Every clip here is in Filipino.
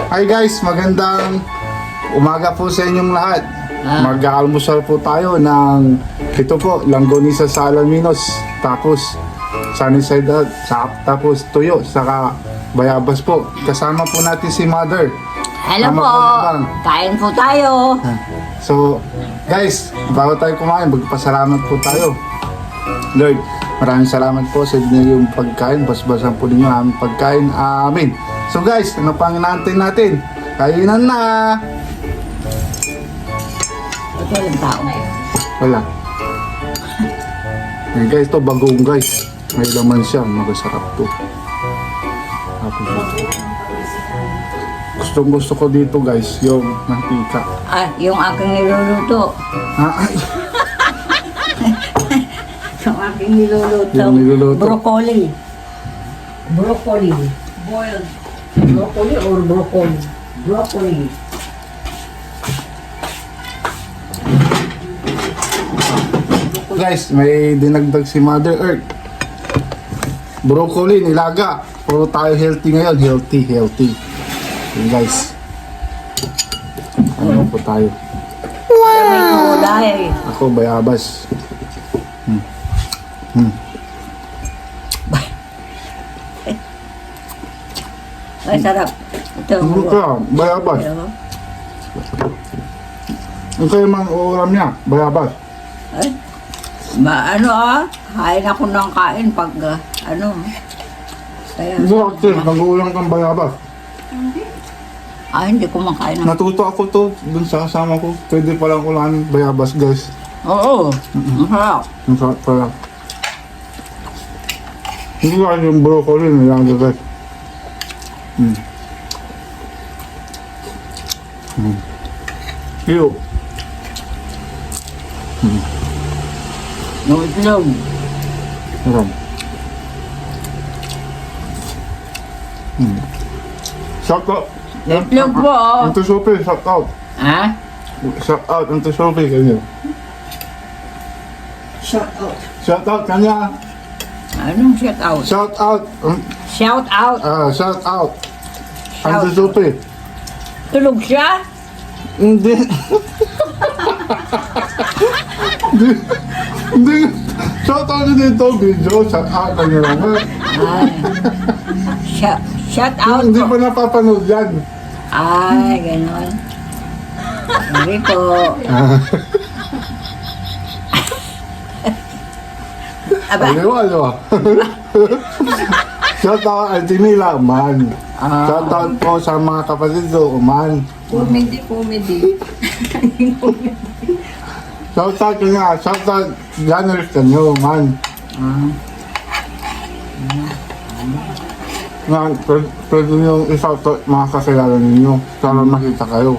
Hi guys, magandang umaga po sa inyong lahat. Mag-aalmusal po tayo ng ito po, langgonisa sa Alaminos, tapos sunny side up, tapos tuyo, saka bayabas po. Kasama po natin si Mother. Hello po! Kain po tayo! So, guys, bago tayo kumain, magpasalamat po tayo. Lord, maraming salamat po sa inyo yung pagkain. Basbasan po ninyo ang aming pagkain. Amen. So guys, ano pang inaantay natin? Kainan na! Ito lang tao. Wala. Eh guys, to bagong guys. May laman siya. Magasarap to. Tapos, gustong gusto ko dito guys, yung mantika. Ah, yung aking niluluto. Ah, ay. Yung aking niluluto. Yung niluluto. Broccoli. Broccoli. Boiled. Broccoli or broccoli? Broccoli. Guys, may dinagdag si Mother Earth. Broccoli, nilaga. Puro tayo healthy ngayon. Healthy. Yun guys. Ano po tayo? May kulay. Ako, bayabas. Ay, sarap. Ito. Ano ka? Bayabas. Ang kayo mang ulam niya, bayabas. Ay, kain ako ng kain pag, kaya, Bakit? Nag-uulam kang bayabas. hindi ko makain ng... Natuto ako to dun sa kasama ko. Pwede palang ulamin bayabas guys. Oo, ang sarap. Ang sarap pala. Hindi ko kasi yung broccoli nilaga guys. Iyo. Yung itlog. Sarap. Shout out. Itlog po. Ito Sophie, shout out. Ha? Shout out, ito Sophie kanya. Shout out kanya. Anong shout out? Shout out. Shout out. Shout out. Shout Ito Sophie. Tulog siya? Hindi. Hindi. Shout out dito video. Shout out kanya lang. Ay. Shout out Hindi po. pa napapanood yan. Ay, ganon. Sorry po. Aba, Aliwa. Shout out Auntie Mila, man. Shout out po sa mga kapatid ko, man. comedy. Shout out kanya, shout out Janers kanyo, man. Man, pwede nyo i-shout out mga kakilala ninyo para makita kayo.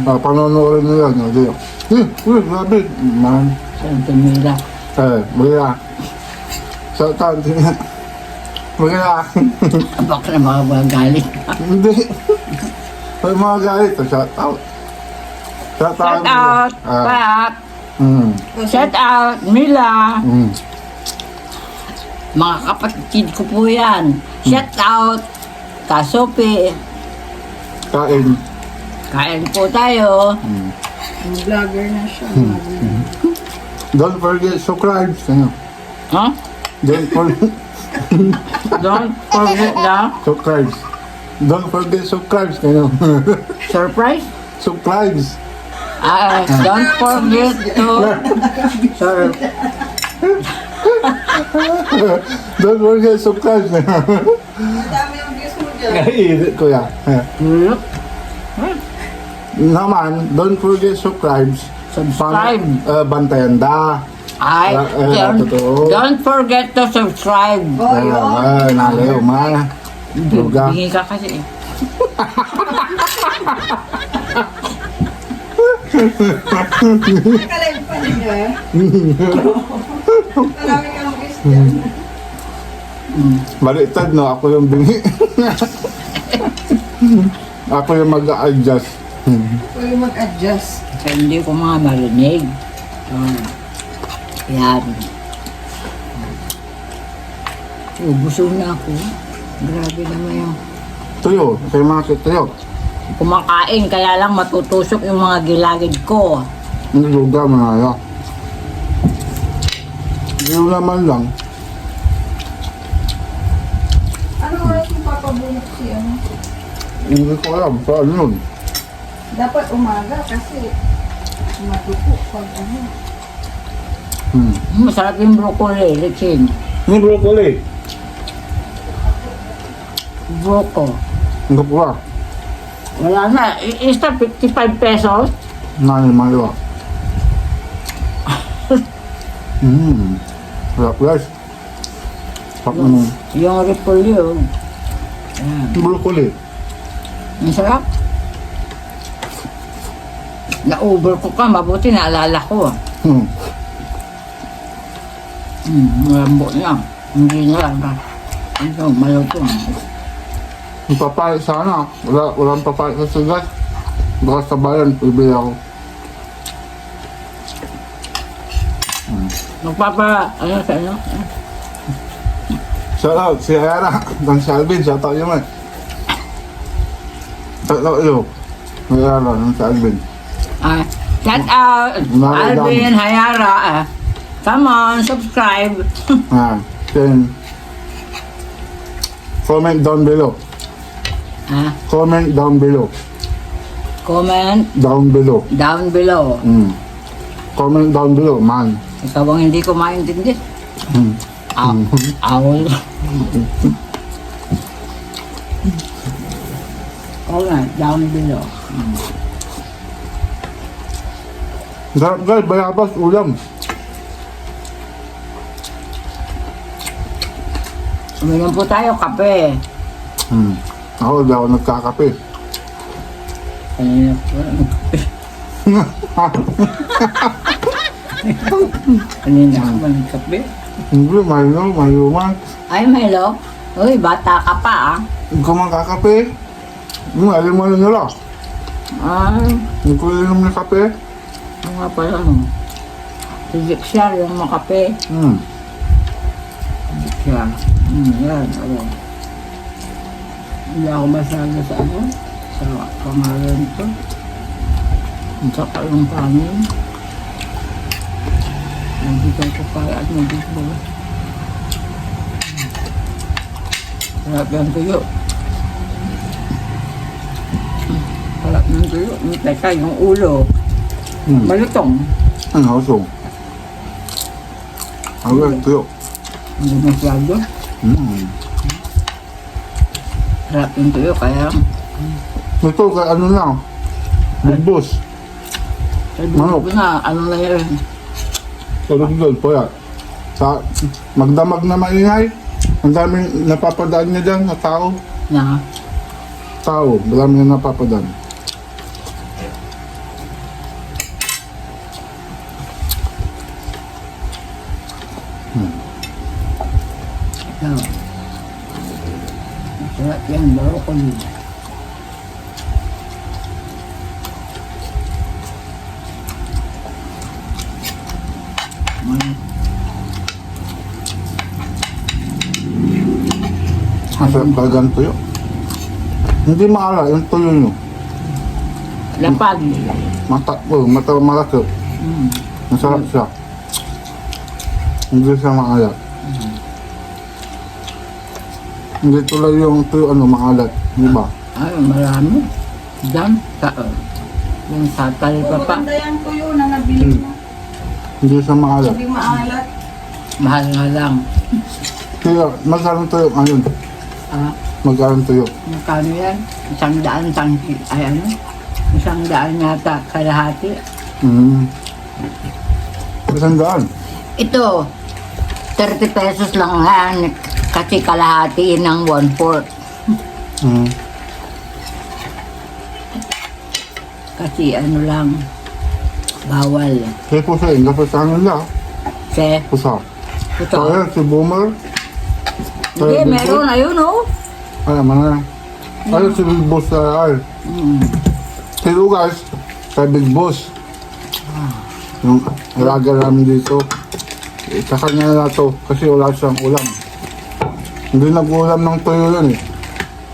Panonoodin nyo yan, hindi. Grabe, man. Santa Mila. Mila. Shout out din. Mila. Baka na makagalit. Hindi. May mga galit, shout out. Shout Shout out, Pat. Shout out, Mila. Mga kapatid ko po yan. Shout out, Kasopi. Kain. Kain po tayo. Vlogger na siya. Don't forget subscribe. Huh? Don't forget Don't forget the subscribe. Don't forget subscribe. surprise. Subscribe. Don't forget to Don't forget subscribe. Dami yung views mo dyan. Naiinit ko yan. Naman, don't forget subscribe. Subscribe. Bantayan da. Ay, totoo. don't forget to subscribe. Nalayo, man. Luga. Bingi ka kasi. Nakalive pa ninyo eh. Marami kang views dyan. Baliktad, no? Ako yung bingi. Ako yung mag-a-adjust. Pwede mag-adjust. Kasi hindi ko mga marinig. Yan. Busog na ako. Grabe naman yung... Tuyo, kay mga tuyo. kumakain, kaya lang matutusok yung mga gilagid ko. Hindi lugar, manaya. Yung naman lang. Ano oras mo papabunot si ano? Hindi ko alam. Saan yun? Dapat umaga kasi matupo pag ano. Masarap yung broccoli, Richin. Yung broccoli. Broco. Hindi ko ba? Wala na. Isa 55 pesos. Nani, maliwa. Sarap guys. Sarap naman. Yung repolyo. Ayan. Yung broccoli. Ang sarap. Na-over ko ka. Mabuti naalala ko. Malambo niya. Hindi na lang. Ano, malutong. Yung papaya sana. Walang papaya sa sugat. Baka sa bayan, bibili ako. Ano sa ano? Shout out, si Ayara. Dan si Alvin, shout out yun eh. Shout out yun. Si Ayara, dan si Alvin. Shout out! Maraming Alvin, Hayara. Come on, subscribe. Then, comment down below. Comment down below. Comment Down below. down below. Comment down below, man. Ikaw ang hindi ko maintindihan. Owl. Comment down below. Sarap guys, bayabas, ulam. Uminom po tayo, kape. Ako, di ako nagkakape. Kanina po, kape. Kanina ako ba nagkape? Hindi, mayroon. Ay, Melo. Uy, bata ka pa ah. Hindi ko man kakape. Alam mo na nila. Hindi ko inom ng kape. Ano nga pala no? Si Jixiar yung makape. Jixiar. Yan, ano. Hindi ako masyado sa ano. Sa pangalan ko. Ang saka yung panin. Nandito ko kaya at nandito. Sarap yung tuyo. Sarap ng tuyo. Teka, yung ulo. Malutong. Ang hawsong. Ang tuyo. Hindi masyado. Sarap yung tuyo, kaya Ito, kay ano na. Bugbos. sabi Manok. ko na, ano na yun. Tulog doon, puyat. Sa magdamag na maingay. Ang daming napapadaan niya dyan na tao. Na, Tao, marami na napapadaan. ito. Sarap yan, broccoli. Masarap talaga ang tuyo. Hindi maala yung tuyo nyo. Lapag. Malaki. Masarap siya. Hindi siya maalat. Hindi tulad yung tuyo maalat. Di ba? Ay, marami. Diyan, yung sa talipapa. Maganda yung tuyo na nabili mo. Hindi siya maalat. Hindi maalat. Mahal nga lang. Kaya magkaroon tuyo ngayon. Magkaroon tuyo. Magkano yan? 100, ay ano? 100 yata kalahati. Isang daan. Ito, 30 pesos lang yan. Kasi kalahati ng 1/4. Kasi ano lang, bawal. Kaya po siya, hindi po sa nila. Kasi, Pusa. ito. So ayan, si Boomer. Hindi, meron. Ayun oh. Ay, mana. Ayun si Big Boss ay. Hello guys, kay Big Boss. Yung alaga namin dito. Sa kanya na to, kasi wala siyang ulam. Hindi nag-ulam ng tuyo yan eh.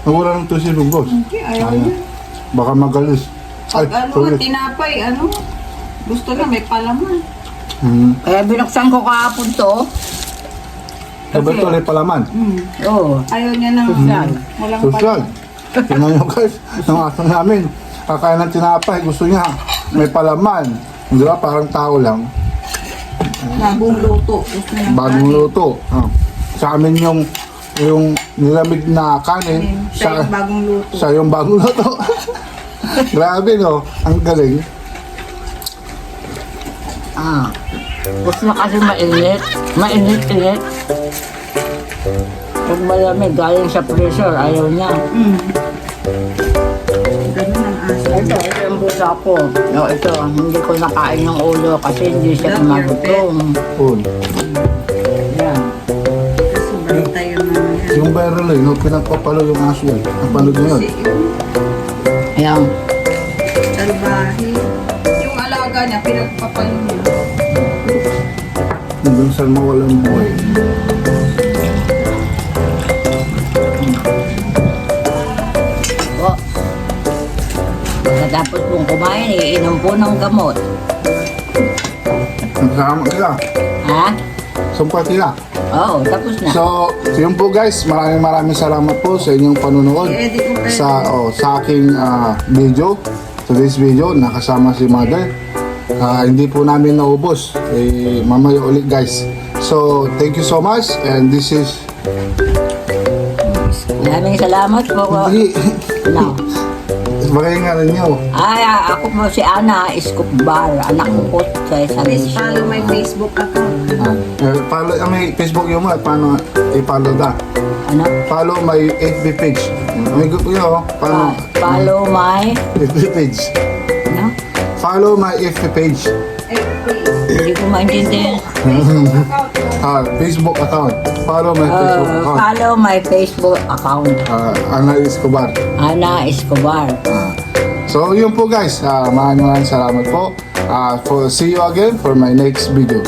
Nag-ulam ng tuyo si Big Boss. Okay, ayaw niya. Baka magalis. Pag ano, sorry. tinapay, ano, gusto lang may palaman. Kaya binuksan ko kahapon to. Sabi ito, may palaman. Oo. Ayaw niya ng Social. walang Social. palaman. Tingnan nyo guys, ng aso namin. Kakain ng tinapay, gusto niya. May palaman. Di ba? Parang tao lang. Bagong luto. Gusto niya ng Bagong kanin. luto. Sa amin yung nilamig na kanin, Siya yung bagong luto. sa yung bagong luto. Grabe no, ang galing. Gusto na kasi mainit. Mainit-init. Pag malamig, galing sa freezer, ayaw niya. Ganun ang aso. Ito yung busa ko. No, ito, hindi ko nakain ng ulo kasi hindi siya magutom. Oh, Yan. Kasi balik tayo na yung viral no, pinagpapalo yung aso yan. Ang panood nyo yun. Kasi yung Yan. talbahi. Yung alaga niya, pinagpapalo niya. Hanggang saan mawalang buhay. Po. Pagkatapos pong kumain, iinom po ng gamot. Nagsama sila. Ha? Sumpa sila. Oo, tapos na. So, yun po guys, maraming salamat po sa inyong panunood I-edit mo kayo. sa aking video. Today's video, nakasama si Mother. Hindi po namin naubos. Mamaya ulit guys. So, thank you so much and this is... Maraming salamat po. Hindi. No. Bagay nga rin nyo. Ay, ako po si Ana Escobar. Anak ko po sa Please San follow my Facebook account. Follow, may Facebook yun mo. Paano i-follow da? Ano? Follow my FB page. May group yun. Paano? Follow my... FB page. Ano? Follow my FB page. Hindi ko maintindihan. Facebook account. Follow my Facebook account. Follow my Facebook account. Ana Escobar. Ana Escobar. So yun po guys, maraming salamat po. See you again for my next video.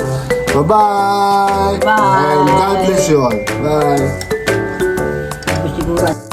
Bye-bye! Bye! And God bless you all. Bye! Siguro.